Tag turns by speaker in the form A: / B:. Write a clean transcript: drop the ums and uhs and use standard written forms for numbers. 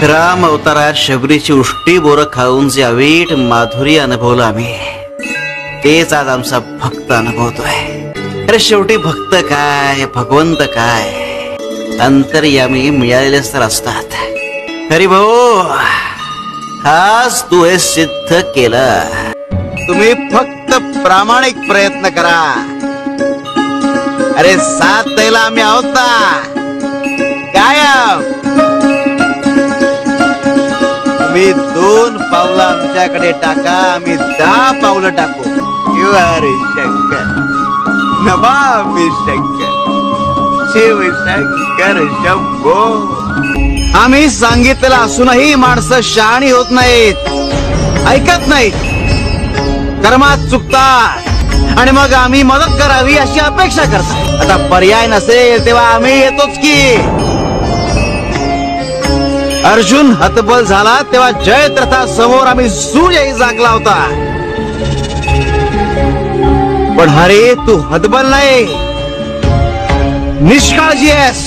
A: राम अवतारात शबरीची उष्टी बोरं खाऊन जे अवीट माधुरी अनुभवलं आम्ही, तेच आज आमचा भक्त अनुभवतोय. अरे शेवटी भक्त काय, भगवंत काय, अंतर्यामी मिळालेलेच तर असतात. हरी भाऊ, आज तू हे सिद्ध केलं. तुम्ही फक्त प्रामाणिक प्रयत्न करा. अरे साथ द्यायला आम्ही आहोत ना कायम. तुम्ही 2 पावलं आमच्याकडे टाका, आम्ही 10 पावलं टाकू. हरे शंकर, नमामि शंकर, शिव शंकर शंभो. आम्ही सांगितलेलं असूनही माणसं शहाणी होत नाहीत, ऐकत नाहीत, कर्मात चुकतात आणि मग आम्ही मदत करावी अशी अपेक्षा करतात. आता पर्याय नसेल तेव्हा आम्ही येतोच की. अर्जुन हतबल झाला तेव्हा जयद्रथा समोर आम्ही सूर्यही जागला होता. पण हरे, तू हतबल नाही, निष्काळजी आहेस.